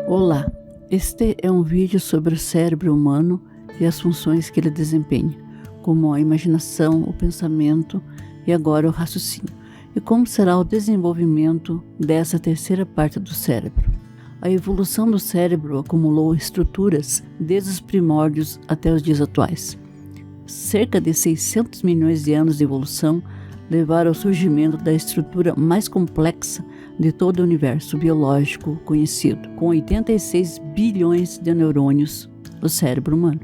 Olá, este é um vídeo sobre o cérebro humano e as funções que ele desempenha, como a imaginação, o pensamento e agora o raciocínio, e como será o desenvolvimento dessa terceira parte do cérebro. A evolução do cérebro acumulou estruturas desde os primórdios até os dias atuais. Cerca de 600 milhões de anos de evolução levaram ao surgimento da estrutura mais complexa de todo o universo biológico conhecido, com 86 bilhões de neurônios, o cérebro humano.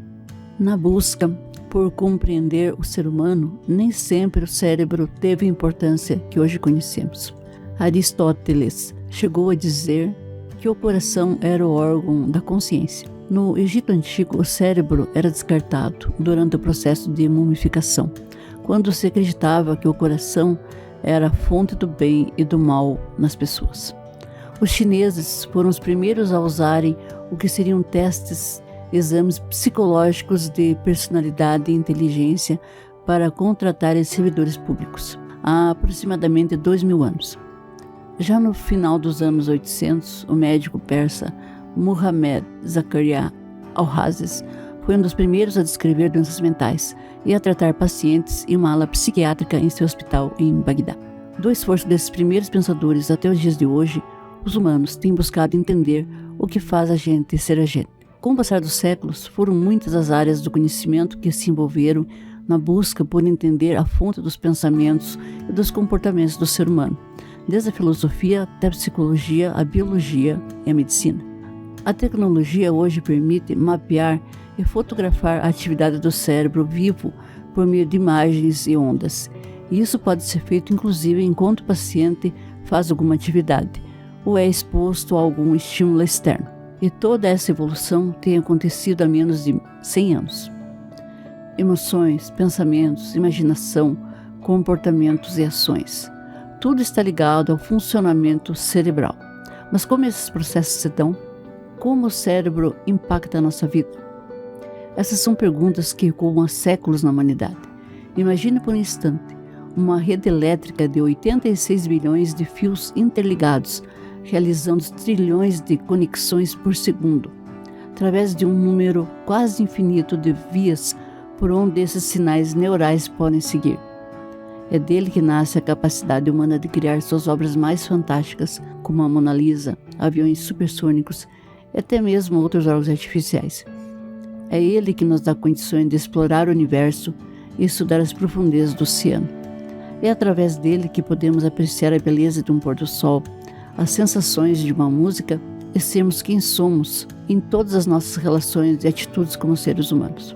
Na busca por compreender o ser humano, nem sempre o cérebro teve a importância que hoje conhecemos. Aristóteles chegou a dizer que o coração era o órgão da consciência. No Egito Antigo, o cérebro era descartado durante o processo de mumificação, quando se acreditava que o coração era a fonte do bem e do mal nas pessoas. Os chineses foram os primeiros a usarem o que seriam exames psicológicos de personalidade e inteligência para contratarem servidores públicos, há aproximadamente 2000 anos. Já no final dos anos 800, o médico persa Muhammad Zakaria Alhazes foi um dos primeiros a descrever doenças mentais e a tratar pacientes em uma ala psiquiátrica em seu hospital em Bagdá. Do esforço desses primeiros pensadores até os dias de hoje, os humanos têm buscado entender o que faz a gente ser a gente. Com o passar dos séculos, foram muitas as áreas do conhecimento que se envolveram na busca por entender a fonte dos pensamentos e dos comportamentos do ser humano, desde a filosofia até a psicologia, a biologia e a medicina. A tecnologia hoje permite mapear e fotografar a atividade do cérebro vivo por meio de imagens e ondas. E isso pode ser feito inclusive enquanto o paciente faz alguma atividade ou é exposto a algum estímulo externo. E toda essa evolução tem acontecido há menos de 100 anos. Emoções, pensamentos, imaginação, comportamentos e ações. Tudo está ligado ao funcionamento cerebral. Mas como esses processos se dão? Como o cérebro impacta a nossa vida? Essas são perguntas que ecoam há séculos na humanidade. Imagine por um instante uma rede elétrica de 86 bilhões de fios interligados, realizando trilhões de conexões por segundo, através de um número quase infinito de vias por onde esses sinais neurais podem seguir. É dele que nasce a capacidade humana de criar suas obras mais fantásticas, como a Mona Lisa, aviões supersônicos e até mesmo outros órgãos artificiais. É ele que nos dá condições de explorar o universo e estudar as profundezas do oceano. É através dele que podemos apreciar a beleza de um pôr do sol, as sensações de uma música e sermos quem somos em todas as nossas relações e atitudes como seres humanos.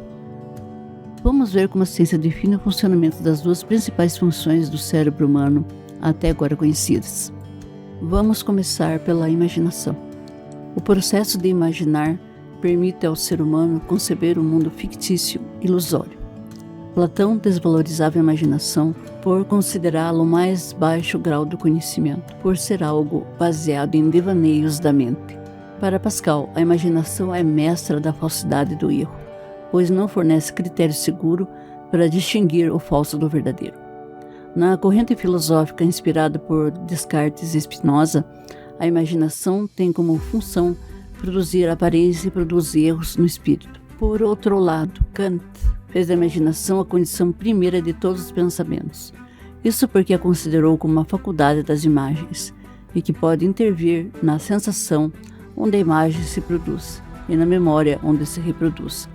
Vamos ver como a ciência define o funcionamento das duas principais funções do cérebro humano até agora conhecidas. Vamos começar pela imaginação. O processo de imaginar permite ao ser humano conceber um mundo fictício, ilusório. Platão desvalorizava a imaginação por considerá-la o mais baixo grau do conhecimento, por ser algo baseado em devaneios da mente. Para Pascal, a imaginação é mestra da falsidade e do erro, pois não fornece critério seguro para distinguir o falso do verdadeiro. Na corrente filosófica inspirada por Descartes e Spinoza, a imaginação tem como função produzir aparência e produzir erros no espírito. Por outro lado, Kant fez da imaginação a condição primeira de todos os pensamentos. Isso porque a considerou como uma faculdade das imagens e que pode intervir na sensação onde a imagem se produz e na memória onde se reproduz.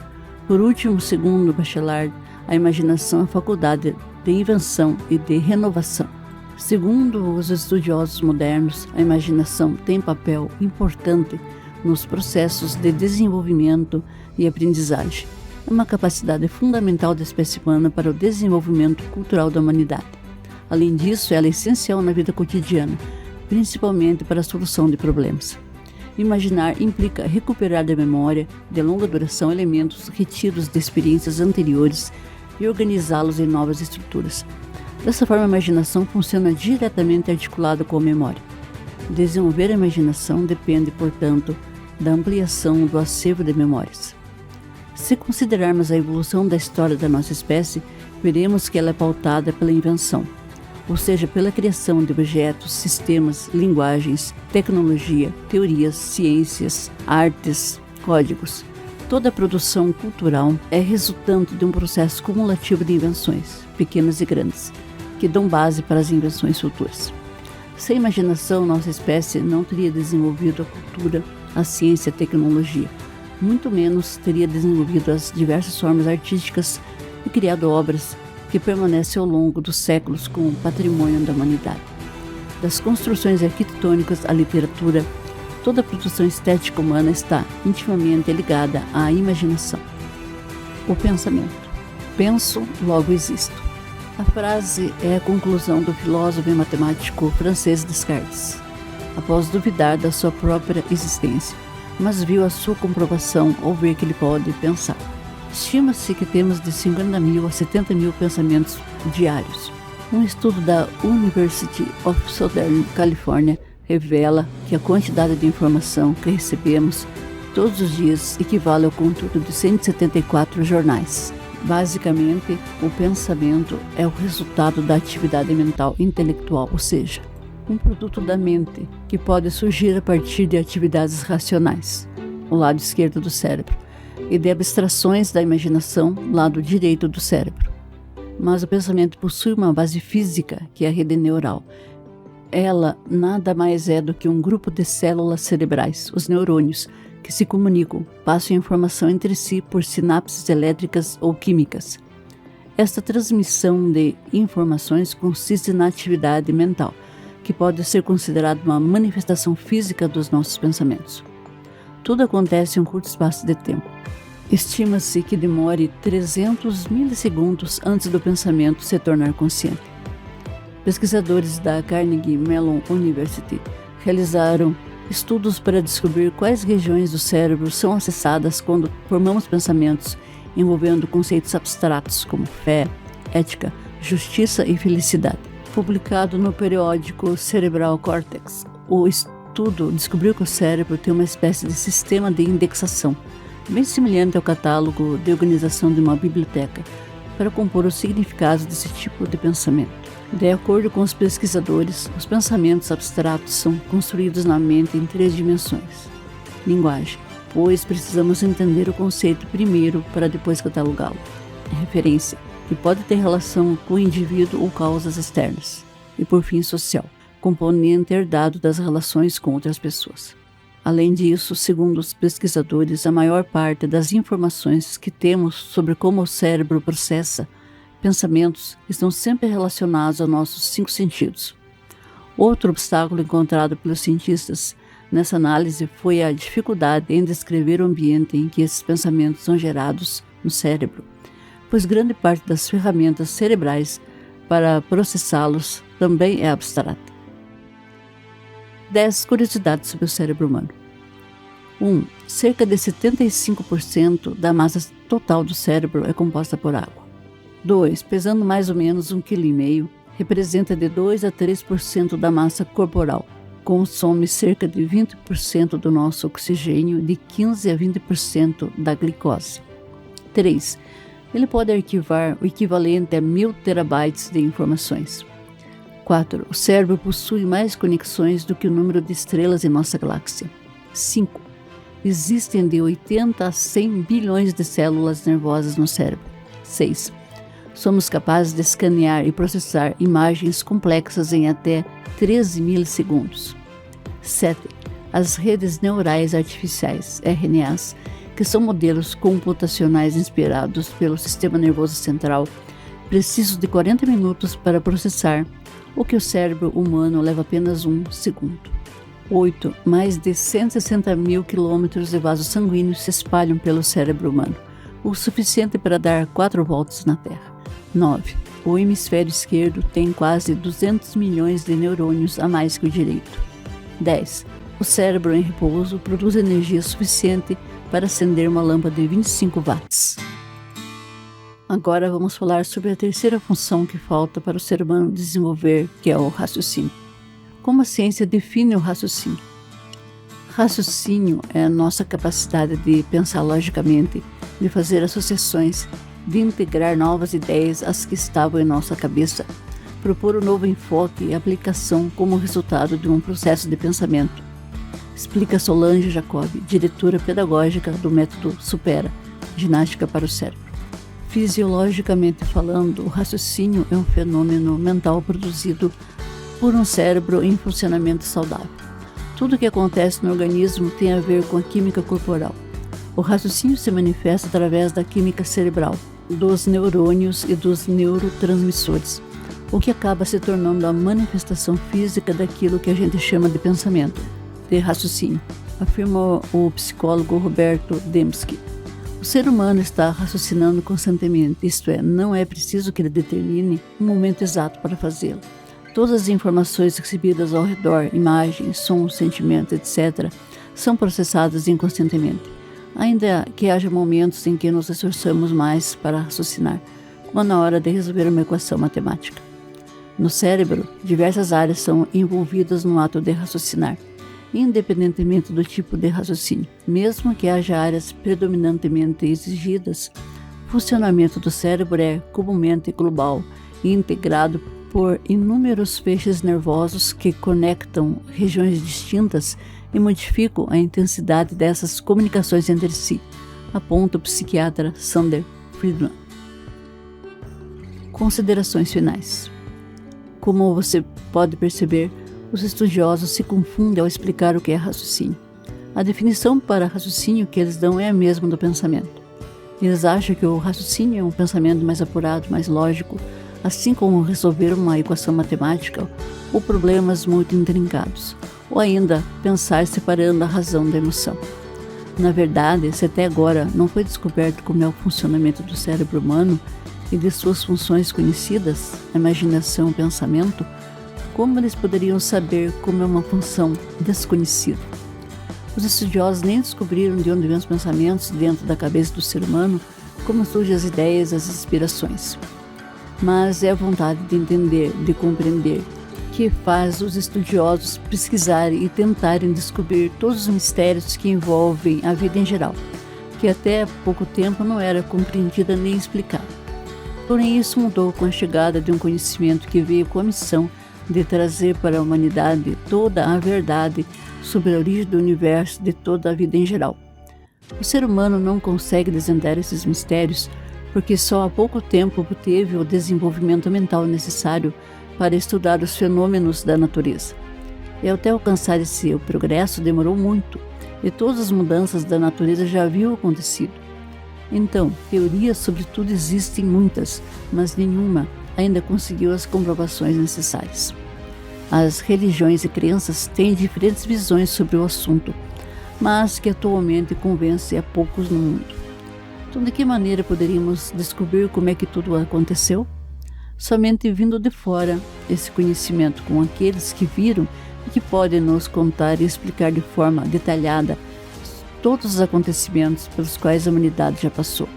Por último, segundo Bachelard, a imaginação é a faculdade de invenção e de renovação. Segundo os estudiosos modernos, a imaginação tem papel importante nos processos de desenvolvimento e aprendizagem. É uma capacidade fundamental da espécie humana para o desenvolvimento cultural da humanidade. Além disso, ela é essencial na vida cotidiana, principalmente para a solução de problemas. Imaginar implica recuperar da memória de longa duração elementos retidos de experiências anteriores e organizá-los em novas estruturas. Dessa forma, a imaginação funciona diretamente articulada com a memória. Desenvolver a imaginação depende, portanto, da ampliação do acervo de memórias. Se considerarmos a evolução da história da nossa espécie, veremos que ela é pautada pela invenção. ou seja, pela criação de objetos, sistemas, linguagens, tecnologia, teorias, ciências, artes, códigos. Toda a produção cultural é resultante de um processo cumulativo de invenções, pequenas e grandes, que dão base para as invenções futuras. Sem imaginação, nossa espécie não teria desenvolvido a cultura, a ciência e a tecnologia. Muito menos teria desenvolvido as diversas formas artísticas e criado obras que permanecem ao longo dos séculos como patrimônio da humanidade. Das construções arquitetônicas à literatura, toda a produção estética humana está intimamente ligada à imaginação. O pensamento. Penso, logo existo. A frase é a conclusão do filósofo e matemático francês Descartes, após duvidar da sua própria existência, mas viu a sua comprovação ao ver que ele pode pensar. Estima-se que temos de 50 mil a 70 mil pensamentos diários. Um estudo da University of Southern California revela que a quantidade de informação que recebemos todos os dias equivale ao conteúdo de 174 jornais. Basicamente, o pensamento é o resultado da atividade mental intelectual, ou seja, um produto da mente que pode surgir a partir de atividades racionais, o lado esquerdo do cérebro, e de abstrações da imaginação, lado direito do cérebro. Mas o pensamento possui uma base física, que é a rede neural. Ela nada mais é do que um grupo de células cerebrais, os neurônios, que se comunicam, passam informação entre si por sinapses elétricas ou químicas. Esta transmissão de informações consiste na atividade mental, que pode ser considerada uma manifestação física dos nossos pensamentos. Tudo acontece em um curto espaço de tempo. Estima-se que demore 300 milissegundos antes do pensamento se tornar consciente. Pesquisadores da Carnegie Mellon University realizaram estudos para descobrir quais regiões do cérebro são acessadas quando formamos pensamentos envolvendo conceitos abstratos como fé, ética, justiça e felicidade. Publicado no periódico Cerebral Cortex, o estudo descobriu que o cérebro tem uma espécie de sistema de indexação, bem semelhante ao catálogo de organização de uma biblioteca, para compor os significados desse tipo de pensamento. De acordo com os pesquisadores, os pensamentos abstratos são construídos na mente em 3 dimensões. Linguagem, pois precisamos entender o conceito primeiro para depois catalogá-lo. Referência, que pode ter relação com o indivíduo ou causas externas. E por fim, social, componente herdado das relações com outras pessoas. Além disso, segundo os pesquisadores, a maior parte das informações que temos sobre como o cérebro processa pensamentos estão sempre relacionados aos nossos 5 sentidos. Outro obstáculo encontrado pelos cientistas nessa análise foi a dificuldade em descrever o ambiente em que esses pensamentos são gerados no cérebro, pois grande parte das ferramentas cerebrais para processá-los também é abstrata. 10 curiosidades sobre o cérebro humano. 1. Cerca de 75% da massa total do cérebro é composta por água. 2. Pesando mais ou menos 1,5 kg, representa de 2 a 3% da massa corporal. Consome cerca de 20% do nosso oxigênio e de 15 a 20% da glicose. 3. Ele pode arquivar o equivalente a 1000 terabytes de informações. 4. O cérebro possui mais conexões do que o número de estrelas em nossa galáxia. 5. Existem de 80 a 100 bilhões de células nervosas no cérebro. 6. Somos capazes de escanear e processar imagens complexas em até 13 milissegundos. 7. As redes neurais artificiais, RNAs, que são modelos computacionais inspirados pelo sistema nervoso central, precisam de 40 minutos para processar, o que o cérebro humano leva apenas 1 segundo. 8. Mais de 160 mil quilômetros de vasos sanguíneos se espalham pelo cérebro humano, o suficiente para dar 4 voltas na Terra. 9. O hemisfério esquerdo tem quase 200 milhões de neurônios a mais que o direito. 10. O cérebro em repouso produz energia suficiente para acender uma lâmpada de 25 watts. Agora vamos falar sobre a terceira função que falta para o ser humano desenvolver, que é o raciocínio. Como a ciência define o raciocínio? Raciocínio é a nossa capacidade de pensar logicamente, de fazer associações, de integrar novas ideias às que estavam em nossa cabeça, propor um novo enfoque e aplicação como resultado de um processo de pensamento, explica Solange Jacob, diretora pedagógica do método Supera, Ginástica para o Cérebro. Fisiologicamente falando, o raciocínio é um fenômeno mental produzido por um cérebro em funcionamento saudável. Tudo o que acontece no organismo tem a ver com a química corporal. O raciocínio se manifesta através da química cerebral, dos neurônios e dos neurotransmissores, o que acaba se tornando a manifestação física daquilo que a gente chama de pensamento, de raciocínio, afirma o psicólogo Roberto Dembski. O ser humano está raciocinando constantemente, isto é, não é preciso que ele determine um momento exato para fazê-lo. Todas as informações recebidas ao redor, imagens, sons, sentimentos, etc., são processadas inconscientemente, ainda que haja momentos em que nos esforçamos mais para raciocinar, como na hora de resolver uma equação matemática. No cérebro, diversas áreas são envolvidas no ato de raciocinar, independentemente do tipo de raciocínio. Mesmo que haja áreas predominantemente exigidas, o funcionamento do cérebro é comumente global e integrado por inúmeros feixes nervosos que conectam regiões distintas e modificam a intensidade dessas comunicações entre si, aponta o psiquiatra Sander Friedman. Considerações finais. Como você pode perceber, os estudiosos se confundem ao explicar o que é raciocínio. A definição para raciocínio que eles dão é a mesma do pensamento. Eles acham que o raciocínio é um pensamento mais apurado, mais lógico, assim como resolver uma equação matemática ou problemas muito intrincados, ou ainda pensar separando a razão da emoção. Na verdade, se até agora não foi descoberto como é o funcionamento do cérebro humano e de suas funções conhecidas, a imaginação e o pensamento, como eles poderiam saber como é uma função desconhecida? Os estudiosos nem descobriram de onde vêm os pensamentos dentro da cabeça do ser humano, como surgem as ideias, as inspirações. Mas é a vontade de entender, de compreender, que faz os estudiosos pesquisarem e tentarem descobrir todos os mistérios que envolvem a vida em geral, que até há pouco tempo não era compreendida nem explicada. Porém, isso mudou com a chegada de um conhecimento que veio com a missão de trazer para a humanidade toda a verdade sobre a origem do universo, de toda a vida em geral. O ser humano não consegue desvendar esses mistérios porque só há pouco tempo obteve o desenvolvimento mental necessário para estudar os fenômenos da natureza. E até alcançar esse progresso demorou muito, e todas as mudanças da natureza já haviam acontecido. Então, teorias sobre tudo existem muitas, mas nenhuma ainda conseguiu as comprovações necessárias. As religiões e crenças têm diferentes visões sobre o assunto, mas que atualmente convence a poucos no mundo. Então, de que maneira poderíamos descobrir como é que tudo aconteceu? Somente vindo de fora esse conhecimento com aqueles que viram e que podem nos contar e explicar de forma detalhada todos os acontecimentos pelos quais a humanidade já passou.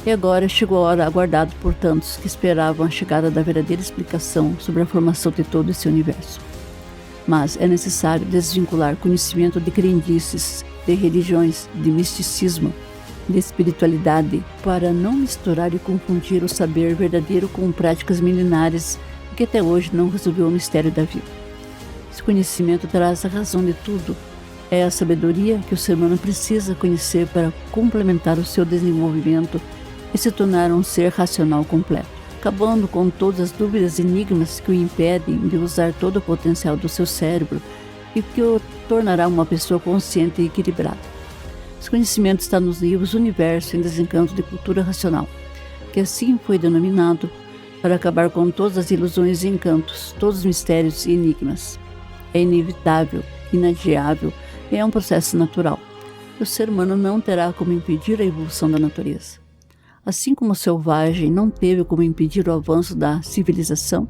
E agora chegou a hora aguardada por tantos que esperavam a chegada da verdadeira explicação sobre a formação de todo esse universo. Mas é necessário desvincular conhecimento de crendices, de religiões, de misticismo, de espiritualidade, para não misturar e confundir o saber verdadeiro com práticas milenares que até hoje não resolveu o mistério da vida. Esse conhecimento traz a razão de tudo. É a sabedoria que o ser humano precisa conhecer para complementar o seu desenvolvimento e se tornar um ser racional completo, acabando com todas as dúvidas e enigmas que o impedem de usar todo o potencial do seu cérebro e que o tornará uma pessoa consciente e equilibrada. Esse conhecimento está nos livros Universo em Desencanto de Cultura Racional, que assim foi denominado para acabar com todas as ilusões e encantos, todos os mistérios e enigmas. É inevitável, inadiável, e é um processo natural. O ser humano não terá como impedir a evolução da natureza. Assim como o selvagem não teve como impedir o avanço da civilização,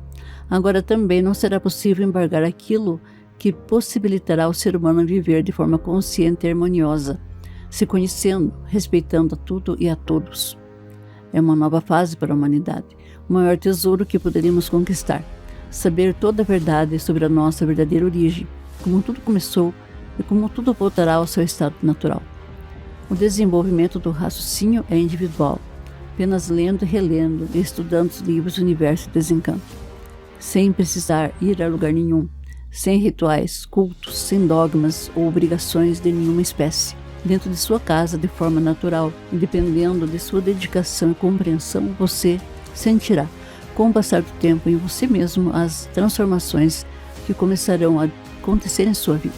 agora também não será possível embargar aquilo que possibilitará ao ser humano viver de forma consciente e harmoniosa, se conhecendo, respeitando a tudo e a todos. É uma nova fase para a humanidade, o maior tesouro que poderíamos conquistar, saber toda a verdade sobre a nossa verdadeira origem, como tudo começou e como tudo voltará ao seu estado natural. O desenvolvimento do raciocínio é individual, apenas lendo e relendo e estudando os livros Universo e Desencanto. sem precisar ir a lugar nenhum, sem rituais, cultos, sem dogmas ou obrigações de nenhuma espécie. Dentro de sua casa, de forma natural, e dependendo de sua dedicação e compreensão, você sentirá, com o passar do tempo em você mesmo, as transformações que começarão a acontecer em sua vida.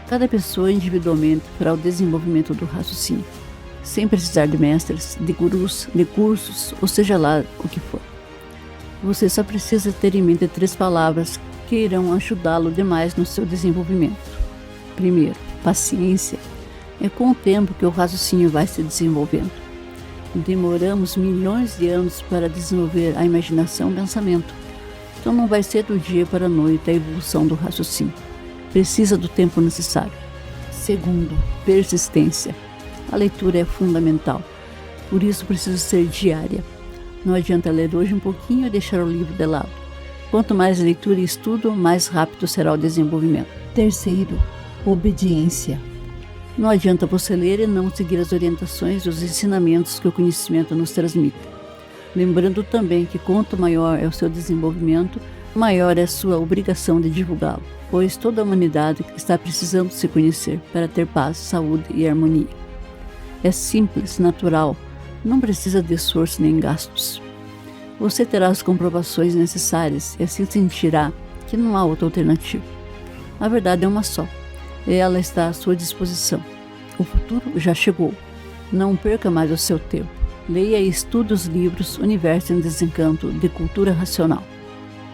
Cada pessoa individualmente fará o desenvolvimento do raciocínio, sem precisar de mestres, de gurus, de cursos, ou seja lá o que for. Você só precisa ter em mente 3 palavras que irão ajudá-lo demais no seu desenvolvimento. Primeiro, paciência. É com o tempo que o raciocínio vai se desenvolvendo. Demoramos milhões de anos para desenvolver a imaginação e o pensamento. Então não vai ser do dia para a noite a evolução do raciocínio. Precisa do tempo necessário. Segundo, persistência. A leitura é fundamental. Por isso precisa ser diária. Não adianta ler hoje um pouquinho e deixar o livro de lado. Quanto mais leitura e estudo, mais rápido será o desenvolvimento. Terceiro, obediência. Não adianta você ler e não seguir as orientações e os ensinamentos que o conhecimento nos transmite. Lembrando também que quanto maior é o seu desenvolvimento, maior é a sua obrigação de divulgá-lo, pois toda a humanidade está precisando se conhecer para ter paz, saúde e harmonia. É simples, natural, não precisa de esforço nem gastos. Você terá as comprovações necessárias e assim sentirá que não há outra alternativa. A verdade é uma só, e ela está à sua disposição. O futuro já chegou. Não perca mais o seu tempo. Leia e estude os livros Universo em Desencanto, de Cultura Racional.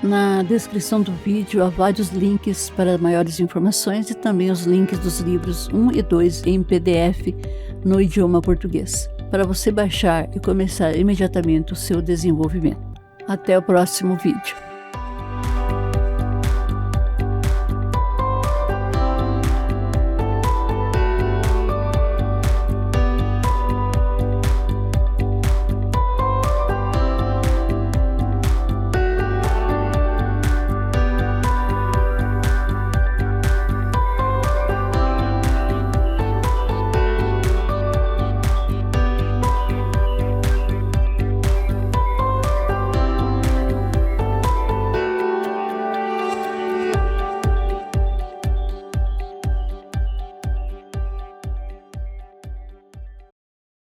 Na descrição do vídeo há vários links para maiores informações e também os links dos livros 1 e 2 em PDF no idioma português, para você baixar e começar imediatamente o seu desenvolvimento. Até o próximo vídeo.